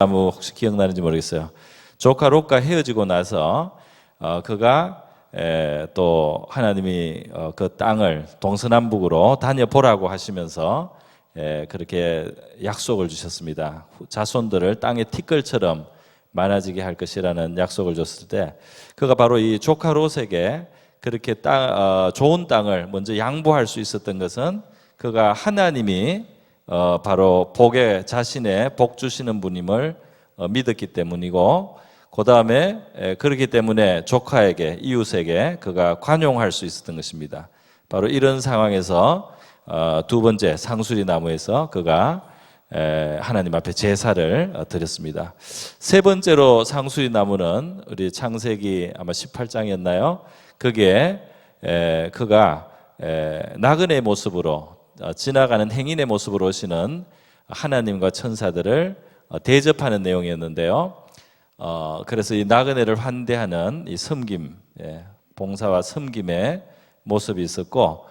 나무 혹시 기억나는지 모르겠어요. 조카 롯과 헤어지고 나서 그가 또 하나님이 그 땅을 동서남북으로 다녀보라고 하시면서 그렇게 약속을 주셨습니다. 자손들을 땅의 티끌처럼 많아지게 할 것이라는 약속을 줬을 때 그가 바로 이 조카 롯에게 그렇게 좋은 땅을 먼저 양보할 수 있었던 것은 그가 하나님이 바로 자신의 복 주시는 분임을 믿었기 때문이고, 그 다음에 그렇기 때문에 조카에게, 이웃에게 그가 관용할 수 있었던 것입니다. 바로 이런 상황에서 두 번째 상수리 나무에서 그가 하나님 앞에 제사를 드렸습니다. 세 번째로 상수리 나무는 우리 창세기 아마 18장이었나요? 거기에 그가 나그네의 모습으로 지나가는 행인의 모습으로 오시는 하나님과 천사들을 대접하는 내용이었는데요. 그래서 이 나그네를 환대하는 이 섬김, 봉사와 섬김의 모습이 있었고,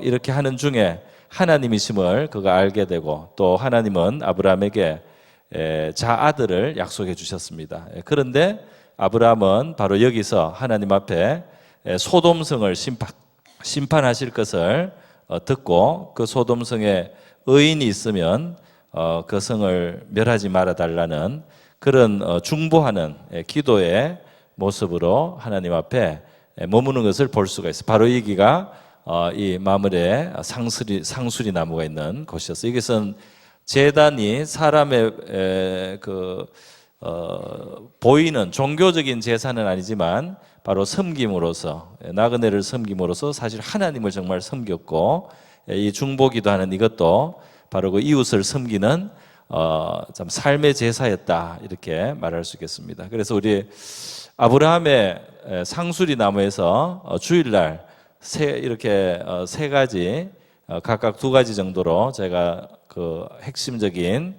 이렇게 하는 중에 하나님이심을 그가 알게 되고, 또 하나님은 아브라함에게 자아들을 약속해 주셨습니다. 그런데 아브라함은 바로 여기서 하나님 앞에 소돔성을 심판하실 것을 듣고, 그 소돔성에 의인이 있으면 그 성을 멸하지 말아 달라는 그런 중보하는 기도의 모습으로 하나님 앞에 머무는 것을 볼 수가 있어요. 바로 여기가 이 마물에 상수리 나무가 있는 곳이었어요. 이것은 제단이 사람의 보이는 종교적인 제사는 아니지만 바로 섬김으로써, 나그네를 섬김으로써 사실 하나님을 정말 섬겼고, 이 중보기도하는 이것도 바로 그 이웃을 섬기는 참 삶의 제사였다, 이렇게 말할 수 있겠습니다. 그래서 우리 아브라함의 상수리 나무에서 주일날 이렇게 세 가지, 각각 두 가지 정도로 제가 그 핵심적인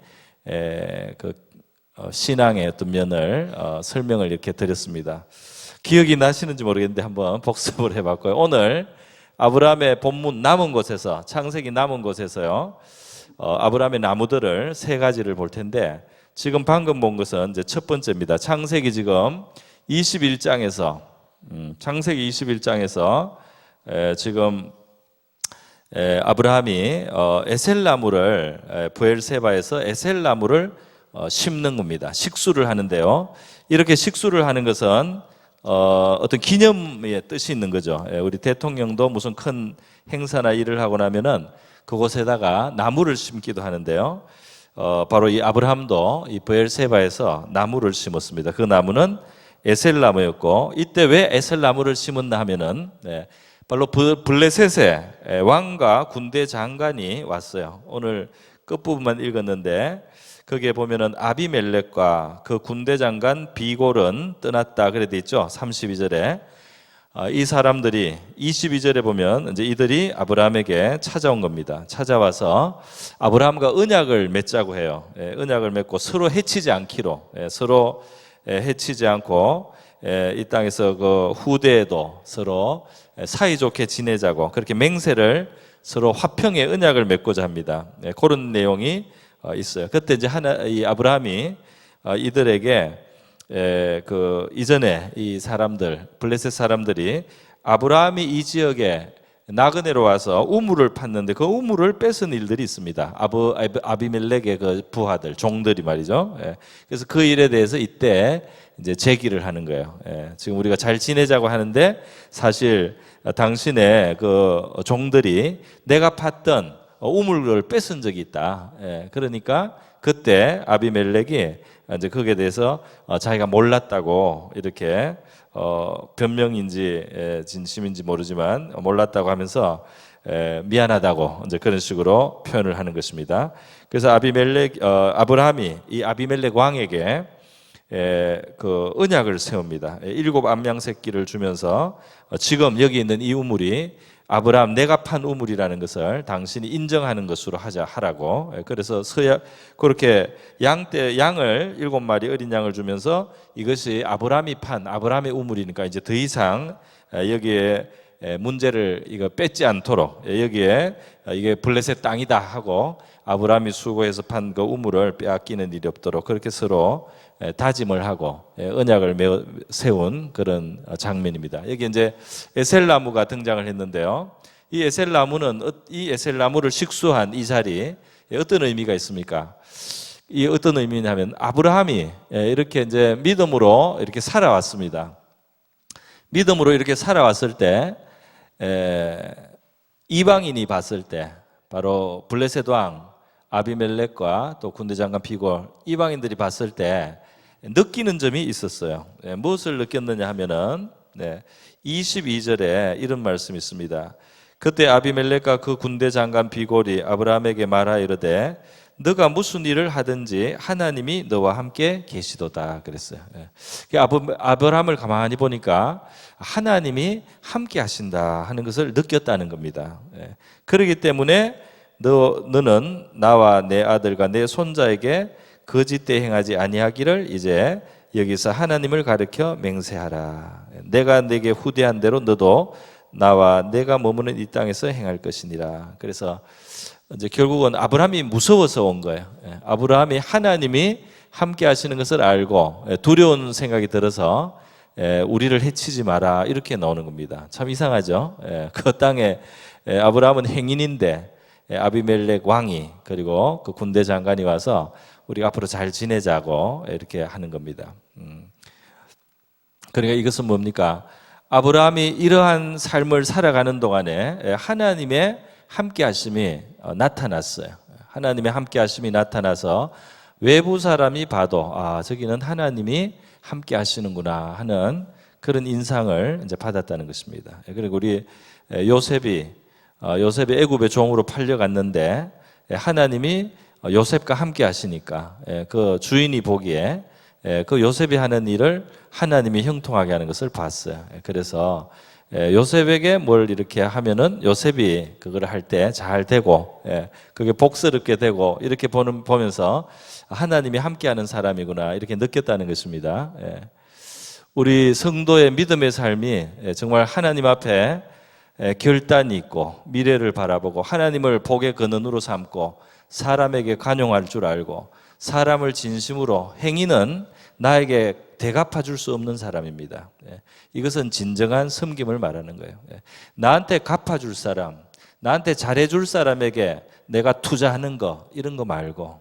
신앙의 어떤 면을 설명을 이렇게 드렸습니다. 기억이 나시는지 모르겠는데 한번 복습을 해봤고요. 오늘 아브라함의 본문 남은 곳에서, 창세기 남은 곳에서요, 아브라함의 나무들을 세 가지를 볼 텐데, 지금 방금 본 것은 이제 첫 번째입니다. 창세기 지금 21장에서 창세기 21장에서 지금 아브라함이 에셀나무를 브엘세바에서 에셀나무를 심는 겁니다. 식수를 하는데요. 이렇게 식수를 하는 것은 어떤 기념의 뜻이 있는 거죠. 우리 대통령도 무슨 큰 행사나 일을 하고 나면은 그곳에다가 나무를 심기도 하는데요. 바로 이 아브라함도 이 브엘세바에서 나무를 심었습니다. 그 나무는 에셀나무였고, 이때 왜 에셀나무를 심었나 하면은 바로 블레셋의 왕과 군대 장관이 왔어요. 오늘 끝부분만 읽었는데 거기에 보면은 아비멜렉과 그 군대 장관 비골은 떠났다 그래 돼 있죠. 32절에 이 사람들이 22절에 보면 이제 이들이 아브라함에게 찾아온 겁니다. 찾아와서 아브라함과 언약을 맺자고 해요. 언약을 맺고 서로 해치지 않기로, 서로 해치지 않고 이 땅에서 그 후대에도 서로 사이좋게 지내자고, 그렇게 맹세를 서로 화평의 언약을 맺고자 합니다. 그런 내용이 있어요. 그때 이제 이 아브라함이 이들에게 그 이전에 이 사람들, 블레셋 사람들이 아브라함이 이 지역에 나그네로 와서 우물을 팠는데 그 우물을 뺏은 일들이 있습니다. 아비멜렉의 그 부하들, 종들이 말이죠. 그래서 그 일에 대해서 이때 이제 제기를 하는 거예요. 지금 우리가 잘 지내자고 하는데 사실 당신의 그 종들이 내가 팠던 우물을 뺏은 적이 있다. 그러니까 그때 아비멜렉이 이제 거기에 대해서 자기가 몰랐다고 이렇게 변명인지 진심인지 모르지만 몰랐다고 하면서 미안하다고 이제 그런 식으로 표현을 하는 것입니다. 그래서 아브라함이 이 아비멜렉 왕에게 그 언약을 세웁니다. 7 암양 새끼를 주면서 지금 여기 있는 이 우물이 아브라함 내가 판 우물이라는 것을 당신이 인정하는 것으로 하라고. 그래서 그렇게 양을 7마리 어린 양을 주면서 이것이 아브라함이 판 아브라함의 우물이니까 이제 더 이상 여기에 문제를 이거 뺏지 않도록 여기에 이게 블레셋 땅이다 하고 아브라함이 수고해서 판 그 우물을 빼앗기는 일이 없도록 그렇게 서로 다짐을 하고 언약을 세운 그런 장면입니다. 여기 이제 에셀 나무가 등장을 했는데요. 이 에셀 나무를 식수한 이 자리 어떤 의미가 있습니까? 이 어떤 의미냐면 아브라함이 이렇게 이제 믿음으로 이렇게 살아왔습니다. 믿음으로 이렇게 살아왔을 때 이방인이 봤을 때 바로 블레셋 왕 아비멜렉과 또 군대 장관 비골 이방인들이 봤을 때 느끼는 점이 있었어요. 무엇을 느꼈느냐 하면은 22절에 이런 말씀이 있습니다. 그때 아비멜렉과 그 군대 장관 비골이 아브라함에게 말하이르되 너가 무슨 일을 하든지 하나님이 너와 함께 계시도다 그랬어요. 아브라함을 가만히 보니까 하나님이 함께 하신다 하는 것을 느꼈다는 겁니다. 그렇기 때문에 너는 나와 내 아들과 내 손자에게 거짓되 행하지 아니하기를 이제 여기서 하나님을 가르쳐 맹세하라. 내가 내게 후대한 대로 너도 나와 내가 머무는 이 땅에서 행할 것이니라. 그래서 이제 결국은 아브라함이 무서워서 온 거예요. 아브라함이 하나님이 함께 하시는 것을 알고 두려운 생각이 들어서 우리를 해치지 마라 이렇게 나오는 겁니다. 참 이상하죠. 그 땅에 아브라함은 행인인데 아비멜렉 왕이 그리고 그 군대 장관이 와서 우리가 앞으로 잘 지내자고 이렇게 하는 겁니다. 그러니까 이것은 뭡니까? 아브라함이 이러한 삶을 살아가는 동안에 하나님의 함께 하심이 나타났어요. 하나님의 함께 하심이 나타나서 외부 사람이 봐도 저기는 하나님이 함께 하시는구나 하는 그런 인상을 이제 받았다는 것입니다. 그리고 우리 요셉이 애굽의 종으로 팔려갔는데 하나님이 요셉과 함께 하시니까 그 주인이 보기에 그 요셉이 하는 일을 하나님이 형통하게 하는 것을 봤어요. 그래서 요셉에게 뭘 이렇게 하면은 요셉이 그걸 할 때 잘 되고 그게 복스럽게 되고 이렇게 보면서 하나님이 함께하는 사람이구나 이렇게 느꼈다는 것입니다. 우리 성도의 믿음의 삶이 정말 하나님 앞에 결단이 있고 미래를 바라보고 하나님을 복의 근원으로 삼고 사람에게 관용할 줄 알고 사람을 진심으로 행위는 나에게 대갚아 줄 수 없는 사람입니다. 이것은 진정한 섬김을 말하는 거예요. 나한테 갚아줄 사람, 나한테 잘해줄 사람에게 내가 투자하는 거 이런 거 말고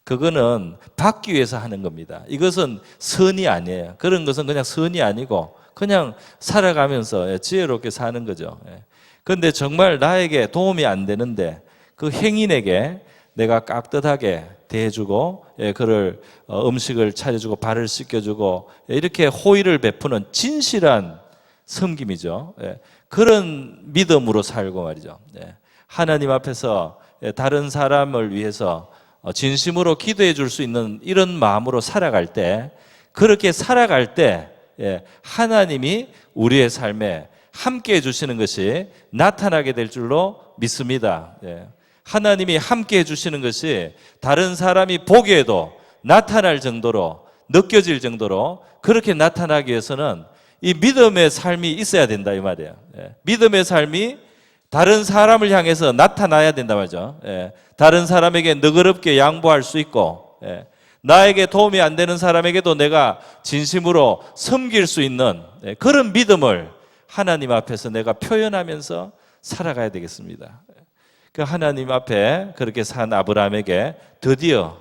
그거는 받기 위해서 하는 겁니다. 이것은 선이 아니에요. 그런 것은 그냥 선이 아니고 그냥 살아가면서 지혜롭게 사는 거죠. 그런데 정말 나에게 도움이 안 되는데 그 행인에게 내가 깍듯하게 대해주고 그를 음식을 차려주고 발을 씻겨주고 이렇게 호의를 베푸는 진실한 섬김이죠. 그런 믿음으로 살고 말이죠. 하나님 앞에서 다른 사람을 위해서 진심으로 기도해 줄 수 있는 이런 마음으로 살아갈 때 그렇게 살아갈 때 하나님이 우리의 삶에 함께 해주시는 것이 나타나게 될 줄로 믿습니다. 하나님이 함께 해주시는 것이 다른 사람이 보기에도 나타날 정도로 느껴질 정도로 그렇게 나타나기 위해서는 이 믿음의 삶이 있어야 된다 이 말이에요. 믿음의 삶이 다른 사람을 향해서 나타나야 된다 말이죠. 다른 사람에게 너그럽게 양보할 수 있고 나에게 도움이 안 되는 사람에게도 내가 진심으로 섬길 수 있는 그런 믿음을 하나님 앞에서 내가 표현하면서 살아가야 되겠습니다. 그 하나님 앞에 그렇게 산 아브라함에게 드디어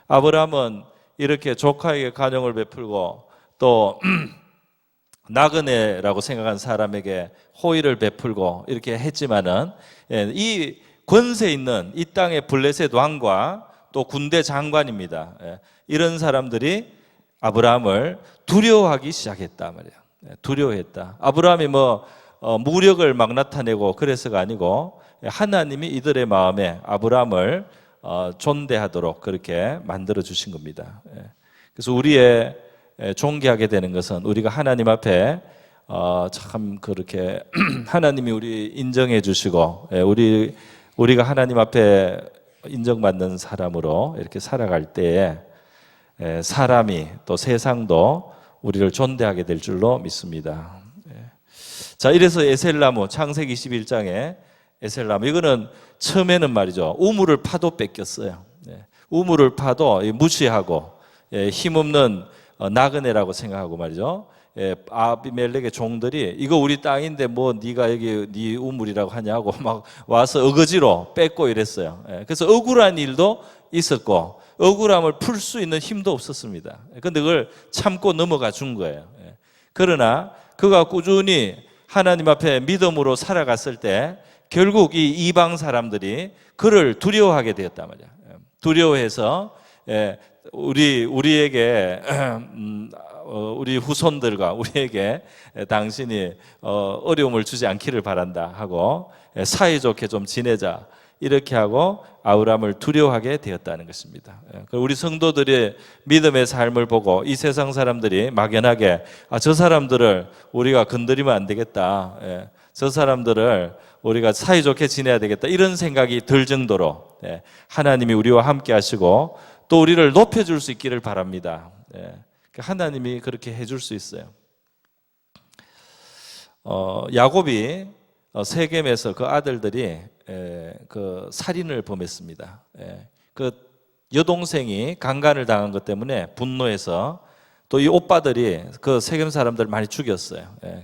아브라함은 이렇게 조카에게 관용을 베풀고 또 나그네라고 생각한 사람에게 호의를 베풀고 이렇게 했지만은 이 권세 있는 이 땅의 블레셋 왕과 또 군대 장관입니다. 이런 사람들이 아브라함을 두려워하기 시작했다 말이에요. 두려워했다. 아브라함이 무력을 막 나타내고 그래서가 아니고 하나님이 이들의 마음에 아브라함을 존대하도록 그렇게 만들어 주신 겁니다. 그래서 우리의 존귀하게 되는 것은 우리가 하나님 앞에 참 그렇게 하나님이 우리 인정해 주시고 우리가 하나님 앞에 인정받는 사람으로 이렇게 살아갈 때에 사람이 또 세상도 우리를 존대하게 될 줄로 믿습니다. 자, 이래서 에셀나무, 창세기 21장에 에셀나무, 이거는 처음에는 말이죠, 우물을 파도 뺏겼어요. 우물을 파도 무시하고 힘없는 나그네라고 생각하고 말이죠. 아비멜렉의 종들이 이거 우리 땅인데 뭐 네가 여기 네 우물이라고 하냐고 막 와서 어거지로 뺏고 이랬어요. 그래서 억울한 일도 있었고 억울함을 풀 수 있는 힘도 없었습니다. 그런데 그걸 참고 넘어가 준 거예요. 그러나 그가 꾸준히 하나님 앞에 믿음으로 살아갔을 때 결국 이 이방 사람들이 그를 두려워하게 되었단 말이야. 두려워해서 우리에게 우리 후손들과 우리에게 당신이 어려움을 주지 않기를 바란다 하고 사이좋게 좀 지내자 이렇게 하고 아브라함을 두려워하게 되었다는 것입니다. 우리 성도들의 믿음의 삶을 보고 이 세상 사람들이 막연하게 저 사람들을 우리가 건드리면 안 되겠다, 저 사람들을 우리가 사이좋게 지내야 되겠다 이런 생각이 들 정도로 하나님이 우리와 함께 하시고 또 우리를 높여줄 수 있기를 바랍니다. 하나님이 그렇게 해줄 수 있어요. 야곱이 세겜에서 그 아들들이 그 살인을 범했습니다. 그 여동생이 강간을 당한 것 때문에 분노해서 또 이 오빠들이 그 세겜 사람들 많이 죽였어요.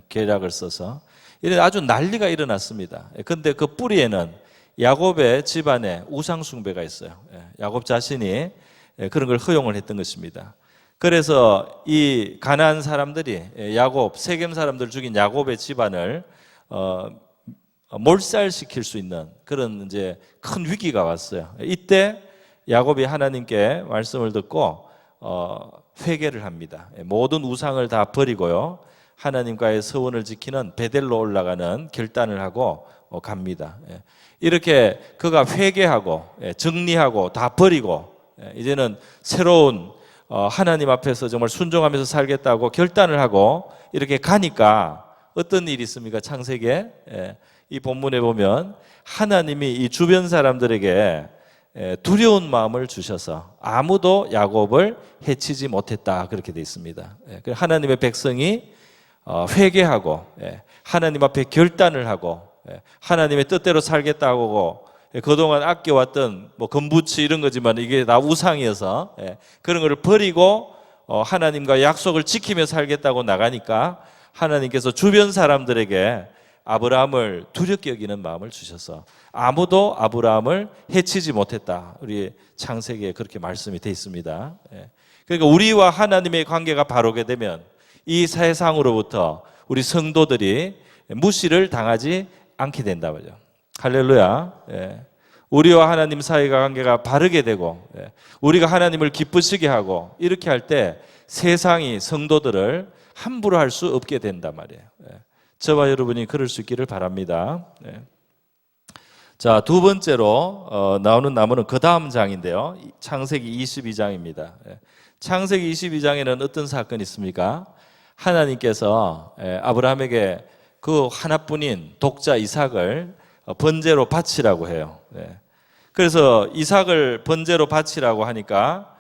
계략을 써서. 이런 아주 난리가 일어났습니다. 그런데 그 뿌리에는 야곱의 집안에 우상 숭배가 있어요. 야곱 자신이 그런 걸 허용을 했던 것입니다. 그래서 이 가나안 사람들이 야곱, 세겜 사람들 죽인 야곱의 집안을 몰살시킬 수 있는 그런 이제 큰 위기가 왔어요. 이때 야곱이 하나님께 말씀을 듣고 회개를 합니다. 모든 우상을 다 버리고요, 하나님과의 서원을 지키는 베델로 올라가는 결단을 하고 갑니다. 이렇게 그가 회개하고 정리하고 다 버리고 이제는 새로운 하나님 앞에서 정말 순종하면서 살겠다고 결단을 하고 이렇게 가니까 어떤 일이 있습니까? 창세기에 이 본문에 보면 하나님이 이 주변 사람들에게 두려운 마음을 주셔서 아무도 야곱을 해치지 못했다 그렇게 되어 있습니다. 하나님의 백성이 회개하고 하나님 앞에 결단을 하고 하나님의 뜻대로 살겠다고 그동안 아껴왔던 뭐 금부치 이런 거지만 이게 다 우상이어서 그런 거를 버리고 하나님과 약속을 지키며 살겠다고 나가니까 하나님께서 주변 사람들에게 아브라함을 두렵게 여기는 마음을 주셔서 아무도 아브라함을 해치지 못했다. 우리 창세기에 그렇게 말씀이 되어 있습니다. 그러니까 우리와 하나님의 관계가 바르게 되면 이 세상으로부터 우리 성도들이 무시를 당하지 않게 된다 말이죠. 할렐루야. 우리와 하나님 사이가 관계가 바르게 되고 우리가 하나님을 기쁘시게 하고 이렇게 할 때 세상이 성도들을 함부로 할 수 없게 된단 말이에요. 저와 여러분이 그럴 수 있기를 바랍니다. 자, 두 번째로 나오는 나무는 그 다음 장인데요, 창세기 22장입니다. 창세기 22장에는 어떤 사건이 있습니까? 하나님께서 아브라함에게 그 하나뿐인 독자 이삭을 번제로 바치라고 해요. 그래서 이삭을 번제로 바치라고 하니까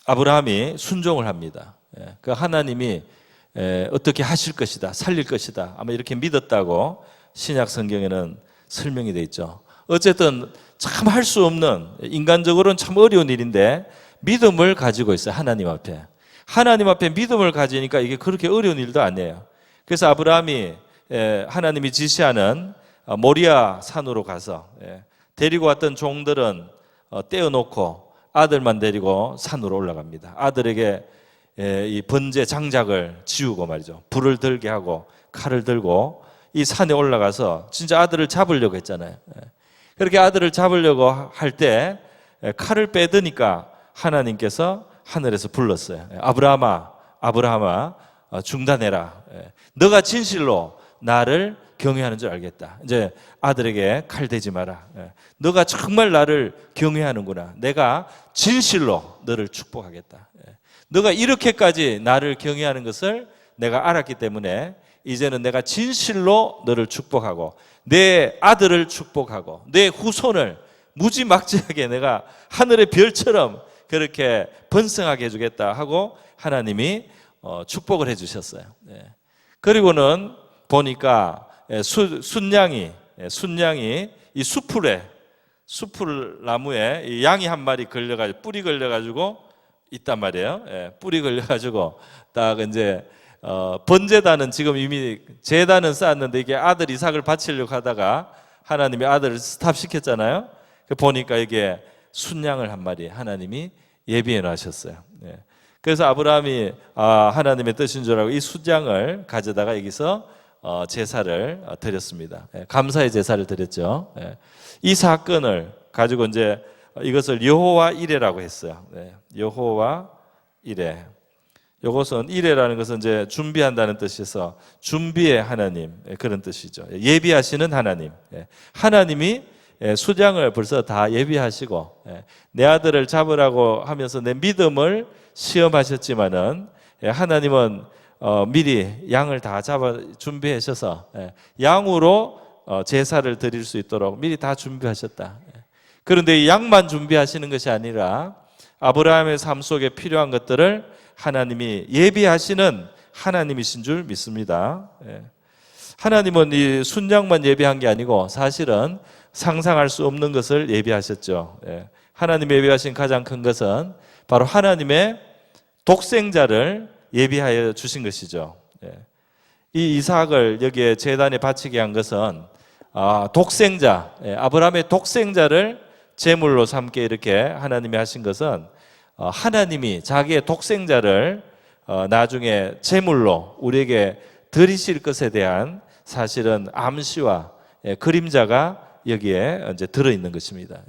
아브라함이 순종을 합니다. 그 하나님이 어떻게 하실 것이다, 살릴 것이다, 아마 이렇게 믿었다고 신약 성경에는 설명이 되어 있죠. 어쨌든 참 할 수 없는, 인간적으로는 참 어려운 일인데 믿음을 가지고 있어요. 하나님 앞에 믿음을 가지니까 이게 그렇게 어려운 일도 아니에요. 그래서 아브라함이 하나님이 지시하는 모리아 산으로 가서 데리고 왔던 종들은 떼어놓고 아들만 데리고 산으로 올라갑니다. 아들에게 이 번제 장작을 지우고 말이죠, 불을 들게 하고 칼을 들고 이 산에 올라가서 진짜 아들을 잡으려고 했잖아요. 그렇게 아들을 잡으려고 할 때 칼을 빼드니까 하나님께서 하늘에서 불렀어요. 아브라함아 중단해라. 너가 진실로 나를 경외하는 줄 알겠다. 이제 아들에게 칼 대지 마라. 너가 정말 나를 경외하는구나. 내가 진실로 너를 축복하겠다. 너가 이렇게까지 나를 경외하는 것을 내가 알았기 때문에 이제는 내가 진실로 너를 축복하고 내 아들을 축복하고 내 후손을 무지막지하게 내가 하늘의 별처럼 그렇게 번성하게 해주겠다 하고 하나님이 축복을 해주셨어요. 그리고는 보니까 순양이 이 수풀 나무에 이 양이 한 마리 걸려가지고 뿌리 걸려가지고 있단 말이에요. 뿌리 걸려가지고 딱 이제 번제단은 지금 이미 제단은 쌓았는데 이게 아들 이삭을 바치려고 하다가 하나님이 아들을 스탑시켰잖아요. 보니까 이게 순양을 한 마리 하나님이 예비해 놔셨어요. 그래서 아브라함이 하나님의 뜻인 줄 알고 이 순양을 가져다가 여기서 제사를 드렸습니다. 감사의 제사를 드렸죠. 이 사건을 가지고 이제 이것을 여호와 이레라고 했어요. 여호와 이레. 이것은 이레라는 것은 이제 준비한다는 뜻에서 준비의 하나님 그런 뜻이죠. 예비하시는 하나님. 하나님이 수장을 벌써 다 예비하시고 내 아들을 잡으라고 하면서 내 믿음을 시험하셨지만은 하나님은 미리 양을 다 잡아 준비하셔서 양으로 제사를 드릴 수 있도록 미리 다 준비하셨다. 그런데 이 양만 준비하시는 것이 아니라 아브라함의 삶 속에 필요한 것들을 하나님이 예비하시는 하나님이신 줄 믿습니다. 하나님은 이 순양만 예비한 게 아니고 사실은 상상할 수 없는 것을 예비하셨죠. 하나님이 예비하신 가장 큰 것은 바로 하나님의 독생자를 예비하여 주신 것이죠. 이 이삭을 여기에 제단에 바치게 한 것은 독생자, 아브라함의 독생자를 제물로 삼게 이렇게 하나님이 하신 것은 하나님이 자기의 독생자를 나중에 제물로 우리에게 드리실 것에 대한 사실은 암시와 그림자가 여기에 이제 들어있는 것입니다.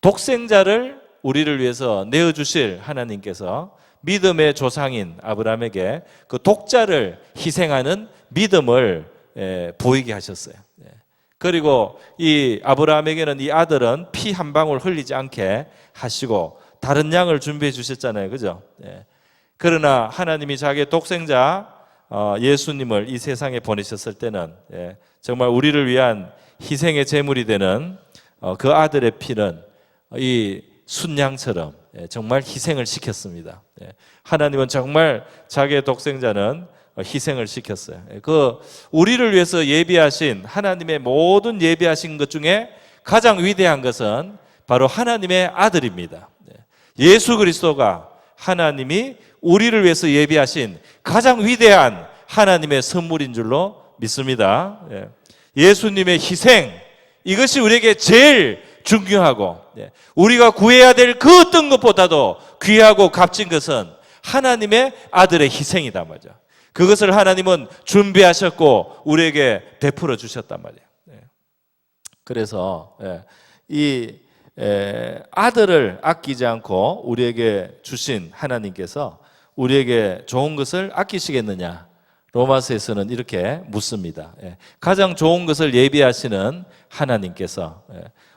독생자를 우리를 위해서 내어주실 하나님께서 믿음의 조상인 아브라함에게 그 독자를 희생하는 믿음을 보이게 하셨어요. 그리고 이 아브라함에게는 이 아들은 피 한 방울 흘리지 않게 하시고 다른 양을 준비해 주셨잖아요. 그죠? 그러나 하나님이 자기의 독생자 예수님을 이 세상에 보내셨을 때는 정말 우리를 위한 희생의 제물이 되는 그 아들의 피는 이 순양처럼 정말 희생을 시켰습니다. 하나님은 정말 자기의 독생자는 희생을 시켰어요. 그 우리를 위해서 예비하신 하나님의 모든 예비하신 것 중에 가장 위대한 것은 바로 하나님의 아들입니다. 예수 그리스도가 하나님이 우리를 위해서 예비하신 가장 위대한 하나님의 선물인 줄로 믿습니다. 예수님의 희생, 이것이 우리에게 제일 중요하고 우리가 구해야 될 그 어떤 것보다도 귀하고 값진 것은 하나님의 아들의 희생이다 말이죠. 그것을 하나님은 준비하셨고 우리에게 베풀어 주셨단 말이에요. 그래서 이 아들을 아끼지 않고 우리에게 주신 하나님께서 우리에게 좋은 것을 아끼시겠느냐? 로마서에서는 이렇게 묻습니다. 가장 좋은 것을 예비하시는 하나님께서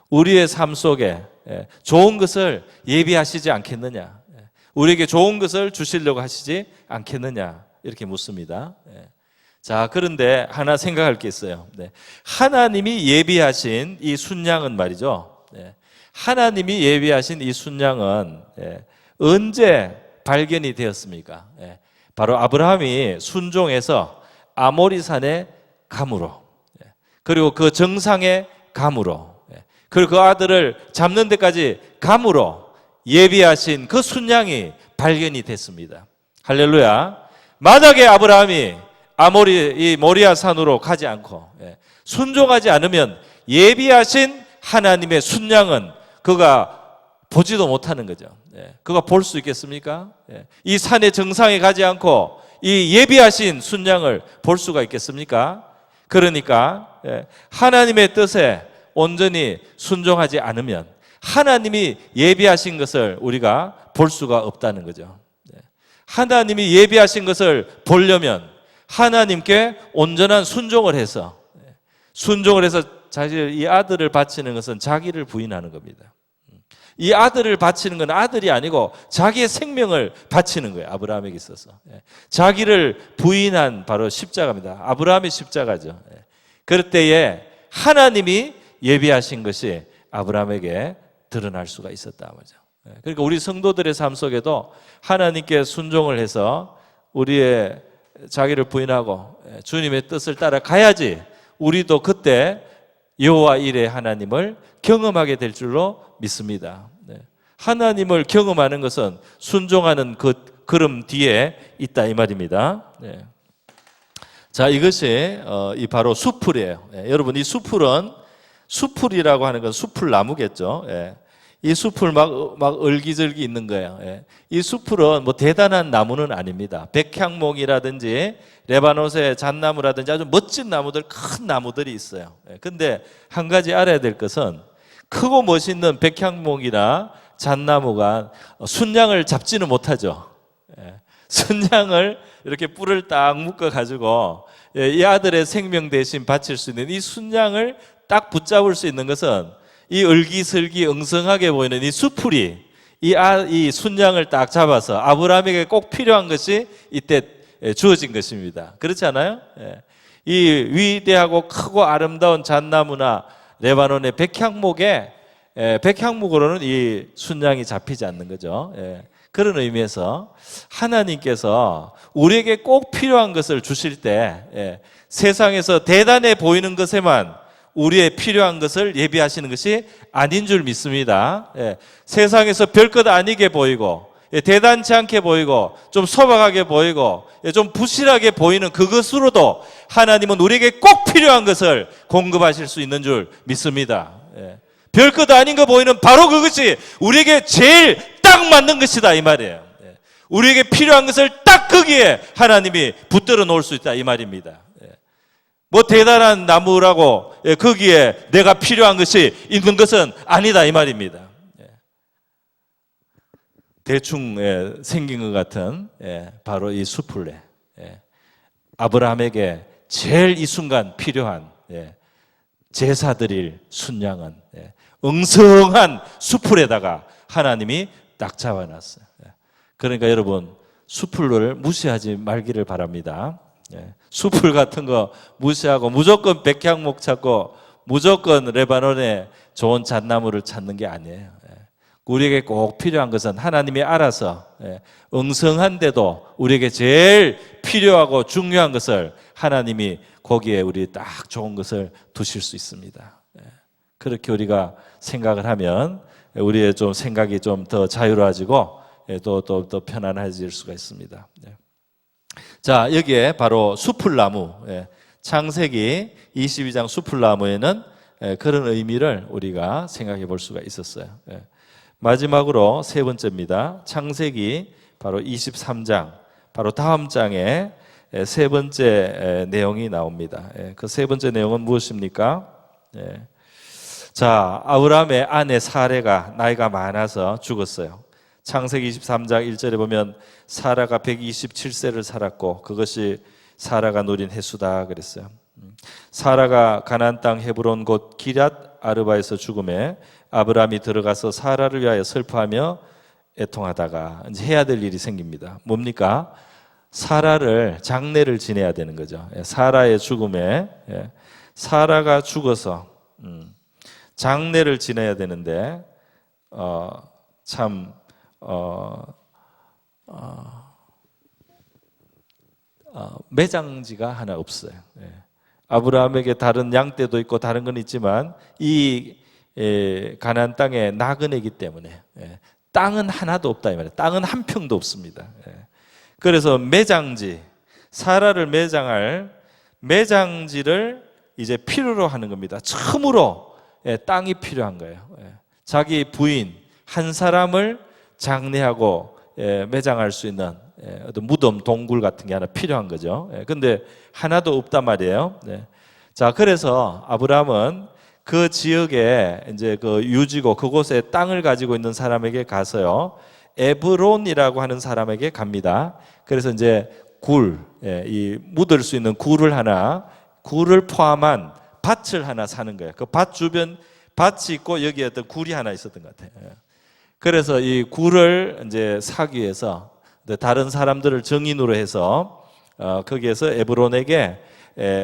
우리의 삶 속에 좋은 것을 예비하시지 않겠느냐? 우리에게 좋은 것을 주시려고 하시지 않겠느냐? 이렇게 묻습니다. 자, 그런데 하나 생각할 게 있어요. 하나님이 예비하신 이 순양은 말이죠. 하나님이 예비하신 이 순양은 언제 발견이 되었습니까? 바로 아브라함이 순종해서 아모리산에 감으로, 그리고 그 정상에 감으로, 그리고 그 아들을 잡는 데까지 감으로 예비하신 그 순양이 발견이 됐습니다. 할렐루야. 만약에 아브라함이 이 모리아 산으로 가지 않고 순종하지 않으면 예비하신 하나님의 순양은 그가 보지도 못하는 거죠. 그가 볼 수 있겠습니까? 이 산의 정상에 가지 않고 이 예비하신 순양을 볼 수가 있겠습니까? 그러니까 하나님의 뜻에 온전히 순종하지 않으면 하나님이 예비하신 것을 우리가 볼 수가 없다는 거죠. 하나님이 예비하신 것을 보려면 하나님께 온전한 순종을 해서 사실 이 아들을 바치는 것은 자기를 부인하는 겁니다. 이 아들을 바치는 건 아들이 아니고 자기의 생명을 바치는 거예요. 아브라함에게 있어서 자기를 부인한 바로 십자가입니다. 아브라함의 십자가죠. 그럴 때에 하나님이 예비하신 것이 아브라함에게 드러날 수가 있었다 말이죠. 그러니까 우리 성도들의 삶 속에도 하나님께 순종을 해서 우리의 자기를 부인하고 주님의 뜻을 따라 가야지 우리도 그때 여호와 일의 하나님을 경험하게 될 줄로 믿습니다. 하나님을 경험하는 것은 순종하는 그 걸음 뒤에 있다 이 말입니다. 자, 이것이 이 바로 수풀이에요. 여러분, 이 수풀이라고 하는 건 수풀나무겠죠. 이 숲을 막 얼기절기 있는 거예요. 이 숲은 뭐 대단한 나무는 아닙니다. 백향목이라든지 레바논의 잣나무라든지 아주 멋진 나무들, 큰 나무들이 있어요. 근데 한 가지 알아야 될 것은 크고 멋있는 백향목이나 잣나무가 순양을 잡지는 못하죠. 순양을 이렇게 뿔을 딱 묶어 가지고 이 아들의 생명 대신 바칠 수 있는 이 순양을 딱 붙잡을 수 있는 것은 이 얼기설기 엉성하게 보이는 이 수풀이 이 순양을 딱 잡아서 아브라함에게 꼭 필요한 것이 이때 주어진 것입니다. 그렇지 않아요? 이 위대하고 크고 아름다운 잣나무나 레바논의 백향목으로는 이 순양이 잡히지 않는 거죠. 그런 의미에서 하나님께서 우리에게 꼭 필요한 것을 주실 때 세상에서 대단해 보이는 것에만 우리의 필요한 것을 예비하시는 것이 아닌 줄 믿습니다. 세상에서 별것 아니게 보이고 대단치 않게 보이고 좀 소박하게 보이고 좀 부실하게 보이는 그것으로도 하나님은 우리에게 꼭 필요한 것을 공급하실 수 있는 줄 믿습니다. 별것 아닌 거 보이는 바로 그것이 우리에게 제일 딱 맞는 것이다 이 말이에요. 우리에게 필요한 것을 딱 거기에 하나님이 붙들어 놓을 수 있다 이 말입니다. 뭐 대단한 나무라고 거기에 내가 필요한 것이 있는 것은 아니다 이 말입니다. 대충 생긴 것 같은 바로 이 수풀레, 아브라함에게 제일 이 순간 필요한 제사 드릴 순양은 엉성한 수풀에다가 하나님이 딱 잡아놨어요. 그러니까 여러분, 수풀을 무시하지 말기를 바랍니다. 수풀 같은 거 무시하고 무조건 백향목 찾고 무조건 레바논의 좋은 잣나무를 찾는 게 아니에요. 우리에게 꼭 필요한 것은 하나님이 알아서 엉성한데도 우리에게 제일 필요하고 중요한 것을 하나님이 거기에 우리 딱 좋은 것을 두실 수 있습니다. 그렇게 우리가 생각을 하면 우리의 좀 생각이 좀 더 자유로워지고 또 편안해질 수가 있습니다. 자, 여기에 바로 수풀나무, 창세기 22장 수풀나무에는 그런 의미를 우리가 생각해 볼 수가 있었어요. 마지막으로 세 번째입니다. 창세기 바로 23장, 바로 다음 장에 세 번째 내용이 나옵니다. 그 세 번째 내용은 무엇입니까? 자, 아브라함의 아내 사레가 나이가 많아서 죽었어요. 창세기 23장 1절에 보면 사라가 127세를 살았고 그것이 사라가 누린 해수다 그랬어요. 사라가 가나안 땅 헤브론 곧 기럇 아르바에서 죽음에 아브라함이 들어가서 사라를 위하여 슬퍼하며 애통하다가 이제 해야 될 일이 생깁니다. 뭡니까? 사라를 장례를 지내야 되는 거죠. 사라의 죽음에 사라가 죽어서 장례를 지내야 되는데 매장지가 하나 없어요. 아브라함에게 다른 양떼도 있고 다른 건 있지만 이 가나안 땅에 나그네이기 때문에 땅은 하나도 없다 이 말이에요. 땅은 한 평도 없습니다. 그래서 매장지, 사라를 매장할 매장지를 이제 필요로 하는 겁니다. 처음으로 땅이 필요한 거예요. 자기 부인 한 사람을 장례하고 매장할 수 있는 어떤 무덤 동굴 같은 게 하나 필요한 거죠. 근데 하나도 없단 말이에요. 자, 그래서 아브라함은 그 지역에 이제 그 유지고 그곳에 땅을 가지고 있는 사람에게 가서요, 에브론이라고 하는 사람에게 갑니다. 그래서 이제 이 묻을 수 있는 굴을 포함한 밭을 하나 사는 거예요. 그 밭 주변 밭이 있고 여기에 어떤 굴이 하나 있었던 것 같아요. 그래서 이 굴을 이제 사기 위해서 다른 사람들을 정인으로 해서 거기에서 에브론에게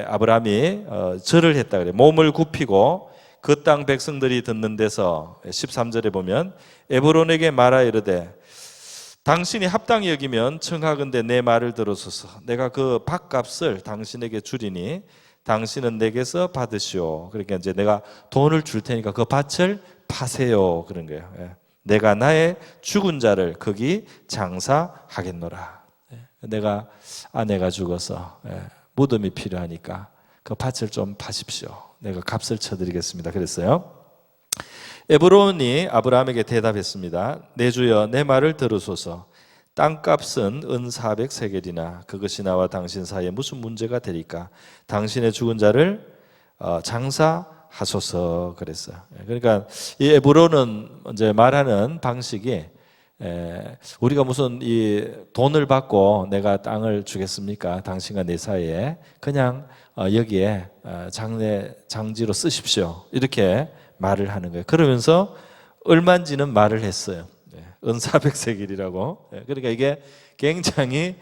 아브라함이 절을 했다 그래요. 몸을 굽히고 그 땅 백성들이 듣는 데서 13절에 보면 에브론에게 말하 이르되 당신이 합당히 여기면 청하건대 내 말을 들어소서. 내가 그 밭값을 당신에게 주리니 당신은 내게서 받으시오. 그러니까 이제 내가 돈을 줄 테니까 그 밭을 파세요. 그런 거예요. 예. 내가 나의 죽은 자를 거기 장사하겠노라. 예. 내가 아내가 죽어서 무덤이 필요하니까 그 밭을 좀 파십시오. 내가 값을 쳐드리겠습니다. 그랬어요. 에브론이 아브라함에게 대답했습니다. 내 주여 내 말을 들으소서. 땅값은 은 400세겔이나 그것이 나와 당신 사이에 무슨 문제가 되리까? 당신의 죽은 자를 장사하소서 그랬어요. 그러니까 이 에브론은 이제 말하는 방식이 우리가 무슨 이 돈을 받고 내가 땅을 주겠습니까? 당신과 내 사이에 그냥 여기에 장지로 쓰십시오. 이렇게 말을 하는 거예요. 그러면서 얼마인지는 말을 했어요. 은 400세겔이라고. 그러니까 이게 굉장히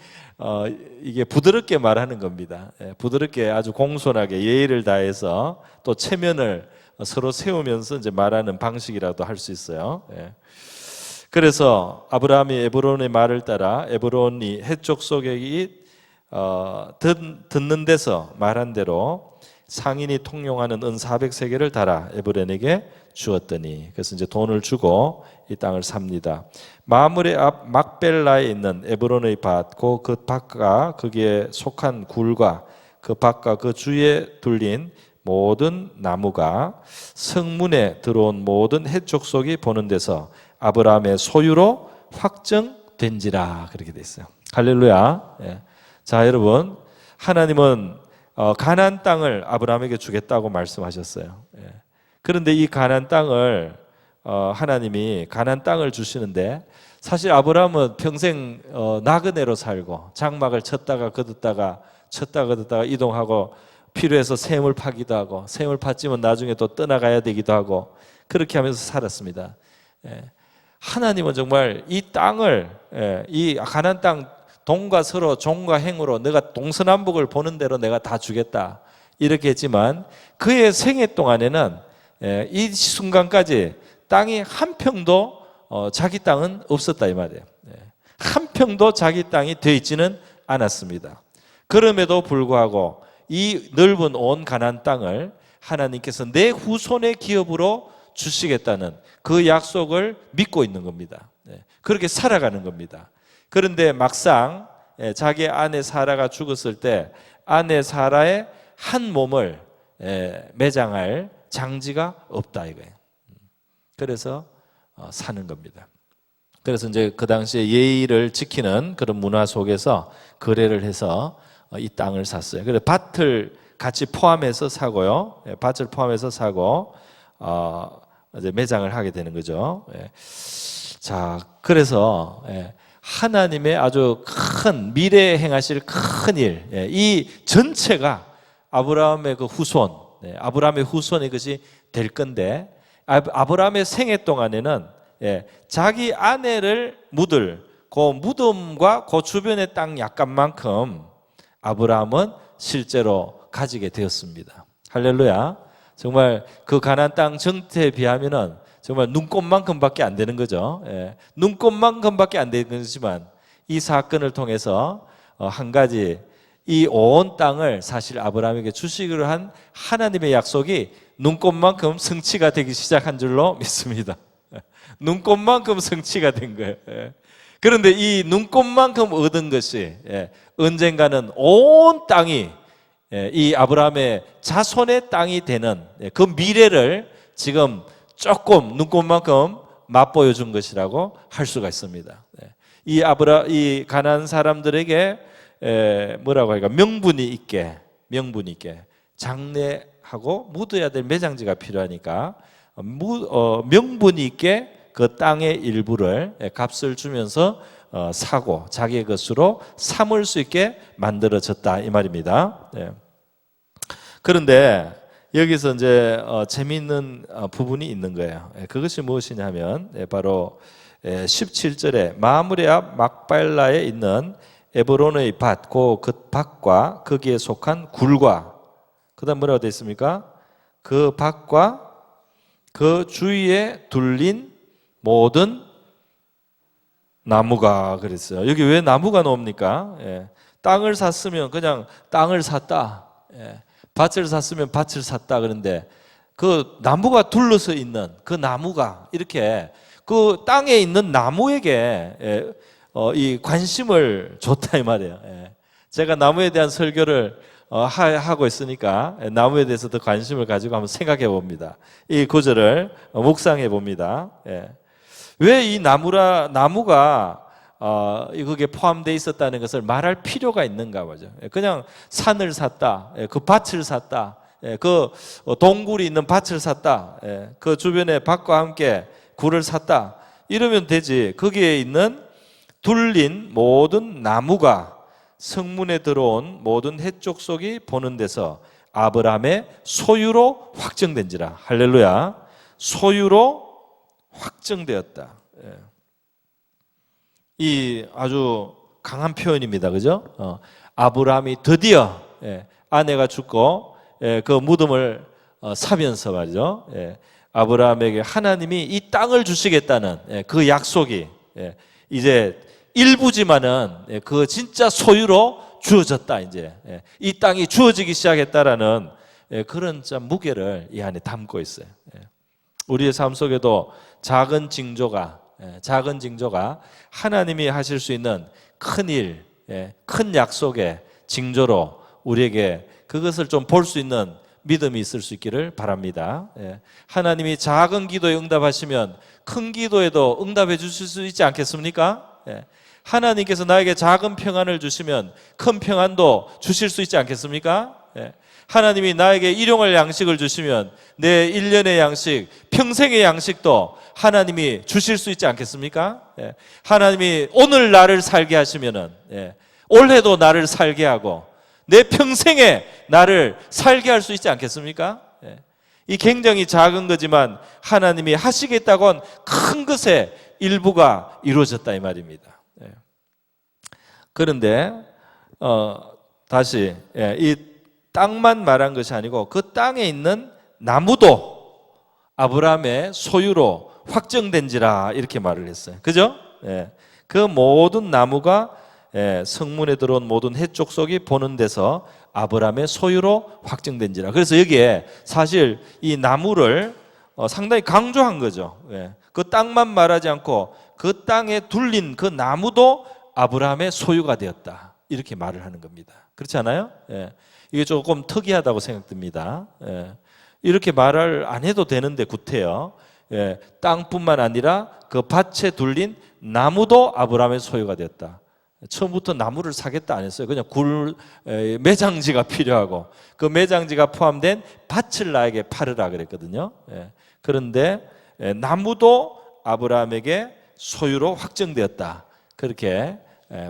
이게 부드럽게 말하는 겁니다. 부드럽게 아주 공손하게 예의를 다해서 또 체면을 서로 세우면서 이제 말하는 방식이라도 할 수 있어요. 그래서 아브라함이 에브론의 말을 따라 에브론이 해쪽 소객이 듣는 데서 말한 대로 상인이 통용하는 은 400세겔을 달아 에브론에게 주었더니, 그래서 이제 돈을 주고 이 땅을 삽니다. 마므레 앞 막벨라에 있는 에브론의 밭, 그 밭과 거기에 속한 굴과 그 밭과 그 주위에 둘린 모든 나무가 성문에 들어온 모든 해족속이 보는 데서 아브라함의 소유로 확정된지라. 그렇게 돼 있어요. 할렐루야. 자, 여러분, 하나님은 가나안 땅을 아브라함에게 주겠다고 말씀하셨어요. 그런데 이 가나안 땅을 하나님이 가나안 땅을 주시는데, 사실 아브라함은 평생 나그네로 살고 장막을 쳤다가 거뒀다가 쳤다가 거뒀다가 이동하고 필요해서 샘을 파기도 하고 샘을 팠지만 나중에 또 떠나가야 되기도 하고 그렇게 하면서 살았습니다. 하나님은 정말 이 땅을, 이 가나안 땅 동과 서로 종과 행으로 내가 동서남북을 보는 대로 내가 다 주겠다 이렇게 했지만, 그의 생애 동안에는 이 순간까지 땅이 한 평도 자기 땅은 없었다 이 말이에요. 한 평도 자기 땅이 되어 있지는 않았습니다. 그럼에도 불구하고 이 넓은 온 가나안 땅을 하나님께서 내 후손의 기업으로 주시겠다는 그 약속을 믿고 있는 겁니다. 그렇게 살아가는 겁니다. 그런데 막상 자기 아내 사라가 죽었을 때 아내 사라의 한 몸을 매장할 장지가 없다 이거예요. 그래서 사는 겁니다. 그래서 이제 그 당시에 예의를 지키는 그런 문화 속에서 거래를 해서 이 땅을 샀어요. 그래서 밭을 같이 포함해서 사고요. 밭을 포함해서 사고 이제 매장을 하게 되는 거죠. 자, 그래서 하나님의 아주 큰 미래에 행하실 큰 일, 이 전체가 아브라함의 그 후손, 아브라함의 후손이 것이 될 건데, 아브라함의 생애 동안에는 자기 아내를 묻을 그 무덤과 그 주변의 땅 약간만큼 아브라함은 실제로 가지게 되었습니다. 할렐루야. 정말 그 가나안 땅 정태에 비하면은 정말 눈꼽만큼밖에 안 되는 거죠. 눈꼽만큼밖에 안 되는 거지만 이 사건을 통해서 한 가지, 이 온 땅을 사실 아브라함에게 주시기로 한 하나님의 약속이 눈꼽만큼 성취가 되기 시작한 줄로 믿습니다. 눈꼽만큼 성취가 된 거예요. 그런데 이 눈꼽만큼 얻은 것이 언젠가는 온 땅이 이 아브라함의 자손의 땅이 되는 그 미래를 지금 조금 눈꼽만큼 맛보여 준 것이라고 할 수가 있습니다. 이 가나안 사람들에게 뭐라고 할까, 명분이 있게 장례하고 묻어야 될 매장지가 필요하니까 명분이 있게 그 땅의 일부를 값을 주면서 사고 자기의 것으로 삼을 수 있게 만들어졌다 이 말입니다. 그런데 여기서 이제 재미있는 부분이 있는 거예요. 그것이 무엇이냐면 바로 17절에 마므레 앞 막발라에 있는 에브론의 밭, 그 밭과 거기에 속한 굴과, 그 다음 뭐라고 되어 있습니까? 그 밭과 그 주위에 둘린 모든 나무가 그랬어요. 여기 왜 나무가 나옵니까? 예. 땅을 샀으면 그냥 땅을 샀다. 예. 밭을 샀으면 밭을 샀다. 그런데 그 나무가 둘러서 있는 그 나무가 이렇게 그 땅에 있는 나무에게 이 관심을 줬다 이 말이에요. 예. 제가 나무에 대한 설교를 하고 있으니까 나무에 대해서 더 관심을 가지고 한번 생각해 봅니다. 이 구절을 묵상해 봅니다. 예. 왜 이 나무가 그게 포함되어 있었다는 것을 말할 필요가 있는가 보죠. 그냥 산을 샀다, 그 밭을 샀다, 그 동굴이 있는 밭을 샀다, 그 주변에 밭과 함께 굴을 샀다 이러면 되지. 거기에 있는 둘린 모든 나무가 성문에 들어온 모든 해족속이 보는 데서 아브라함의 소유로 확정된지라. 할렐루야. 소유로 확정되었다. 이 아주 강한 표현입니다. 그죠? 아브라함이 드디어 아내가 죽고 그 무덤을 사면서 말이죠. 아브라함에게 하나님이 이 땅을 주시겠다는 그 약속이 이제 일부지만은 그 진짜 소유로 주어졌다. 이제 이 땅이 주어지기 시작했다라는 그런 참 무게를 이 안에 담고 있어요. 우리의 삶 속에도 작은 징조가 하나님이 하실 수 있는 큰 일, 큰 약속의 징조로 우리에게 그것을 좀 볼 수 있는 믿음이 있을 수 있기를 바랍니다. 하나님이 작은 기도에 응답하시면 큰 기도에도 응답해 주실 수 있지 않겠습니까? 하나님께서 나에게 작은 평안을 주시면 큰 평안도 주실 수 있지 않겠습니까? 하나님이 나에게 일용할 양식을 주시면 내 1년의 양식, 평생의 양식도 하나님이 주실 수 있지 않겠습니까? 하나님이 오늘 나를 살게 하시면은 올해도 나를 살게 하고 내 평생에 나를 살게 할 수 있지 않겠습니까? 이 굉장히 작은 거지만 하나님이 하시겠다고 한 큰 것의 일부가 이루어졌다 이 말입니다. 그런데 다시 이 땅만 말한 것이 아니고 그 땅에 있는 나무도 아브라함의 소유로 확정된지라 이렇게 말을 했어요. 그죠? 그 모든 나무가 성문에 들어온 모든 해족속이 보는 데서 아브라함의 소유로 확정된지라. 그래서 여기에 사실 이 나무를 상당히 강조한 거죠. 그 땅만 말하지 않고 그 땅에 둘린 그 나무도 아브라함의 소유가 되었다. 이렇게 말을 하는 겁니다. 그렇지 않아요? 이게 조금 특이하다고 생각됩니다. 이렇게 말을 안 해도 되는데 구태여. 땅뿐만 아니라 그 밭에 둘린 나무도 아브라함의 소유가 되었다. 처음부터 나무를 사겠다 안 했어요. 그냥 매장지가 필요하고 그 매장지가 포함된 밭을 나에게 팔으라 그랬거든요. 그런데 나무도 아브라함에게 소유로 확정되었다. 그렇게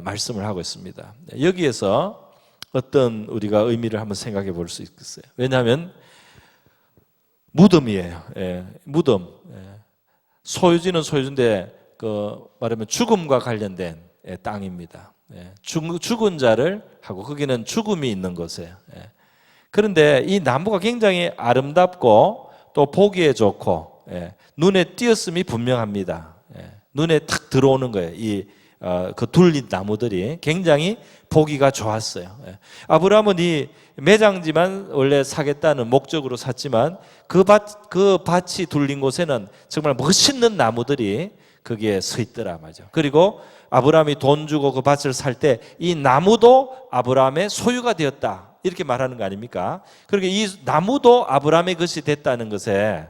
말씀을 하고 있습니다. 여기에서 어떤 우리가 의미를 한번 생각해 볼 수 있겠어요. 왜냐하면 무덤이에요. 무덤. 소유지는 소유지인데 그 말하면 죽음과 관련된 땅입니다. 죽은 자를 하고 거기는 죽음이 있는 곳이에요. 그런데 이 나무가 굉장히 아름답고 또 보기에 좋고 눈에 띄었음이 분명합니다. 눈에 탁 들어오는 거예요. 그 둘린 나무들이 굉장히 보기가 좋았어요. 아브라함은 이 매장지만 원래 사겠다는 목적으로 샀지만 그 밭이 둘린 곳에는 정말 멋있는 나무들이 거기에 서 있더라 말이죠. 그리고 아브라함이 돈 주고 그 밭을 살 때 이 나무도 아브라함의 소유가 되었다. 이렇게 말하는 거 아닙니까? 그러니까 이 나무도 아브라함의 것이 됐다는 것에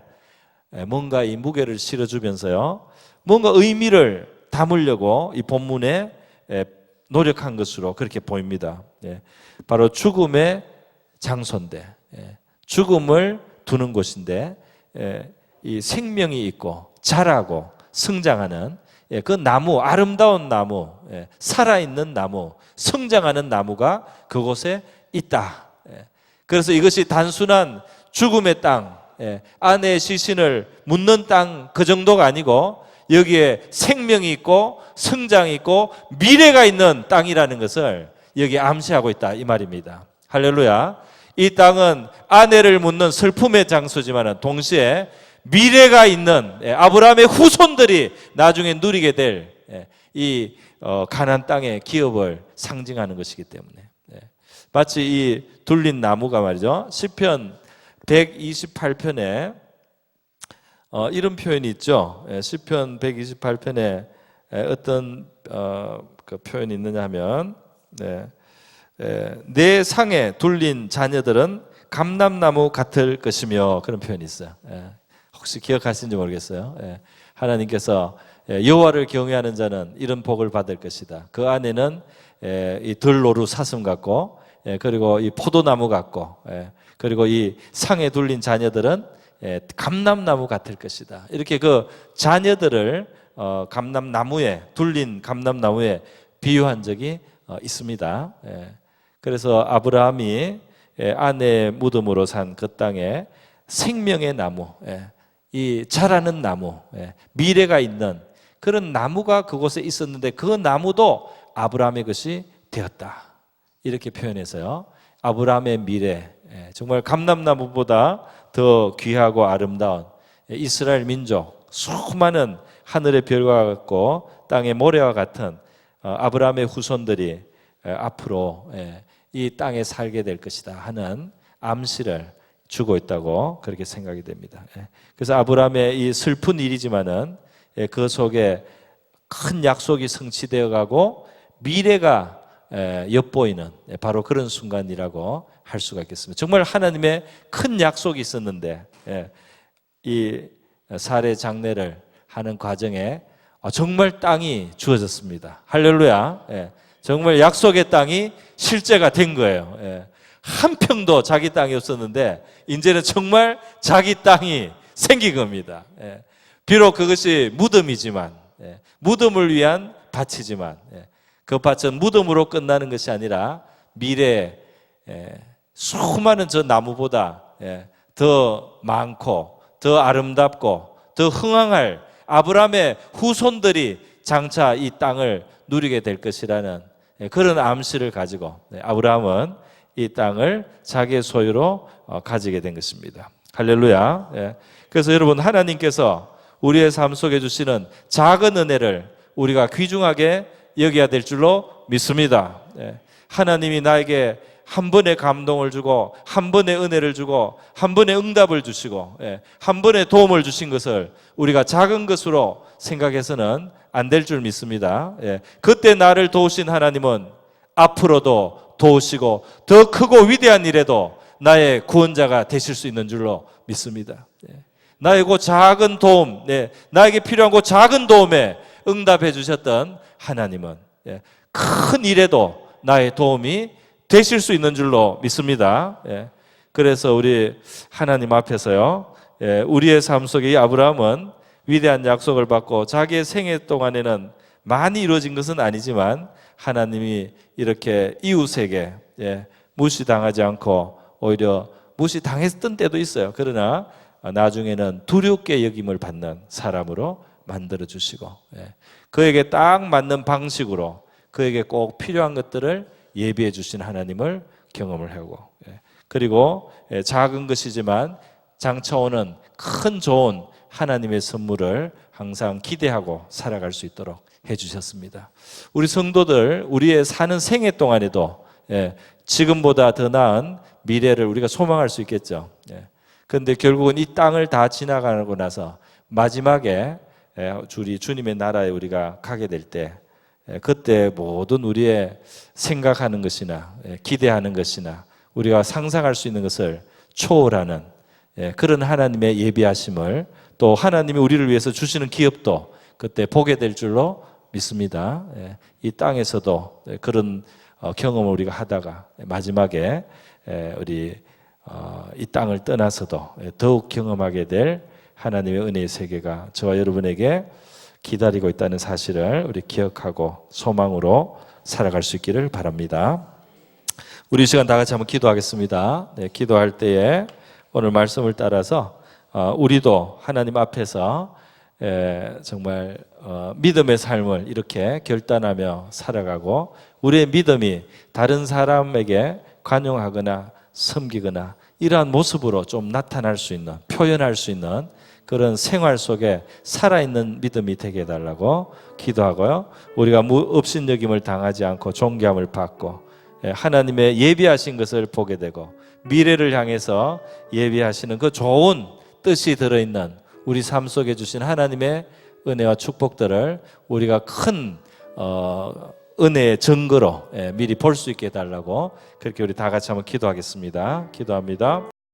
뭔가 이 무게를 실어주면서요. 뭔가 의미를 담으려고 이 본문에 노력한 것으로 그렇게 보입니다. 바로 죽음의 장소인데 죽음을 두는 곳인데 이 생명이 있고 자라고 성장하는 그 나무, 아름다운 나무, 살아있는 나무, 성장하는 나무가 그곳에 있다. 그래서 이것이 단순한 죽음의 땅, 아내의 시신을 묻는 땅 그 정도가 아니고 여기에 생명이 있고 성장이 있고 미래가 있는 땅이라는 것을 여기 암시하고 있다 이 말입니다. 할렐루야. 이 땅은 아내를 묻는 슬픔의 장소지만 동시에 미래가 있는 아브라함의 후손들이 나중에 누리게 될 이 가나안 땅의 기업을 상징하는 것이기 때문에 마치 이 둘린 나무가 말이죠. 시편 128편에 이런 표현이 있죠. 시편 128편에 어떤 그 표현이 있느냐 하면 내 상에 둘린 자녀들은 감람나무 같을 것이며 그런 표현이 있어요. 혹시 기억하시는지 모르겠어요. 하나님께서 여호와를 경외하는 자는 이런 복을 받을 것이다. 그 안에는 이 들노루 사슴 같고 그리고 이 포도나무 같고 그리고 이 상에 둘린 자녀들은 감람나무 같을 것이다. 이렇게 그 자녀들을 감람나무에 둘린 감람나무에 비유한 적이 있습니다. 그래서 아브라함이 아내의 무덤으로 산 그 땅에 생명의 나무, 이 자라는 나무, 미래가 있는 그런 나무가 그곳에 있었는데 그 나무도 아브라함의 것이 되었다. 이렇게 표현해서요. 아브라함의 미래, 정말 감람나무보다 더 귀하고 아름다운 이스라엘 민족, 수많은 하늘의 별과 같고 땅의 모래와 같은 아브라함의 후손들이 앞으로 이 땅에 살게 될 것이다 하는 암시를 주고 있다고 그렇게 생각이 됩니다. 그래서 아브라함의 이 슬픈 일이지만은 그 속에 큰 약속이 성취되어 가고 미래가 엿보이는 바로 그런 순간이라고 할 수가 있겠습니다. 정말 하나님의 큰 약속이 있었는데 이 살해 장례를 하는 과정에 정말 땅이 주어졌습니다. 할렐루야. 정말 약속의 땅이 실제가 된 거예요. 한 평도 자기 땅이 없었는데 이제는 정말 자기 땅이 생긴 겁니다. 비록 그것이 무덤이지만 무덤을 위한 밭이지만 그 밭은 무덤으로 끝나는 것이 아니라 미래에 수많은 저 나무보다 더 많고 더 아름답고 더 흥황할 아브라함의 후손들이 장차 이 땅을 누리게 될 것이라는 그런 암시를 가지고 아브라함은 이 땅을 자기의 소유로 가지게 된 것입니다. 할렐루야. 그래서 여러분, 하나님께서 우리의 삶 속에 주시는 작은 은혜를 우리가 귀중하게 여겨야 될 줄로 믿습니다. 하나님이 나에게 한 번의 감동을 주고 한 번의 은혜를 주고 한 번의 응답을 주시고 한 번의 도움을 주신 것을 우리가 작은 것으로 생각해서는 안 될 줄 믿습니다. 그때 나를 도우신 하나님은 앞으로도 도우시고 더 크고 위대한 일에도 나의 구원자가 되실 수 있는 줄로 믿습니다. 나의 그 작은 도움, 나에게 필요한 그 작은 도움에 응답해 주셨던 하나님은 큰 일에도 나의 도움이 되실 수 있는 줄로 믿습니다. 그래서 우리 하나님 앞에서요, 우리의 삶 속에 이 아브라함은 위대한 약속을 받고 자기의 생애 동안에는 많이 이루어진 것은 아니지만 하나님이 이렇게 이웃에게 무시당하지 않고 오히려 무시당했던 때도 있어요. 그러나 나중에는 두렵게 여김을 받는 사람으로 만들어 주시고 그에게 딱 맞는 방식으로 그에게 꼭 필요한 것들을 예비해 주신 하나님을 경험을 하고 그리고 작은 것이지만 장차 오는 큰 좋은 하나님의 선물을 항상 기대하고 살아갈 수 있도록 해주셨습니다. 우리 성도들 우리의 사는 생애 동안에도 지금보다 더 나은 미래를 우리가 소망할 수 있겠죠. 그런데 결국은 이 땅을 다 지나가고 나서 마지막에 주님의 나라에 우리가 가게 될 때 그때 모든 우리의 생각하는 것이나 기대하는 것이나 우리가 상상할 수 있는 것을 초월하는 그런 하나님의 예비하심을 또 하나님이 우리를 위해서 주시는 기업도 그때 보게 될 줄로 믿습니다. 이 땅에서도 그런 경험을 우리가 하다가 마지막에 우리 이 땅을 떠나서도 더욱 경험하게 될 하나님의 은혜의 세계가 저와 여러분에게 기다리고 있다는 사실을 우리 기억하고 소망으로 살아갈 수 있기를 바랍니다. 우리 시간 다 같이 한번 기도하겠습니다. 기도할 때에 오늘 말씀을 따라서 우리도 하나님 앞에서 정말 믿음의 삶을 이렇게 결단하며 살아가고 우리의 믿음이 다른 사람에게 관용하거나 섬기거나 이러한 모습으로 좀 나타날 수 있는, 표현할 수 있는 그런 생활 속에 살아있는 믿음이 되게 해달라고 기도하고요. 우리가 업신여김을 당하지 않고 존귀함을 받고 하나님의 예비하신 것을 보게 되고 미래를 향해서 예비하시는 그 좋은 뜻이 들어있는 우리 삶 속에 주신 하나님의 은혜와 축복들을 우리가 큰 은혜의 증거로 미리 볼 수 있게 해달라고 그렇게 우리 다 같이 한번 기도하겠습니다. 기도합니다.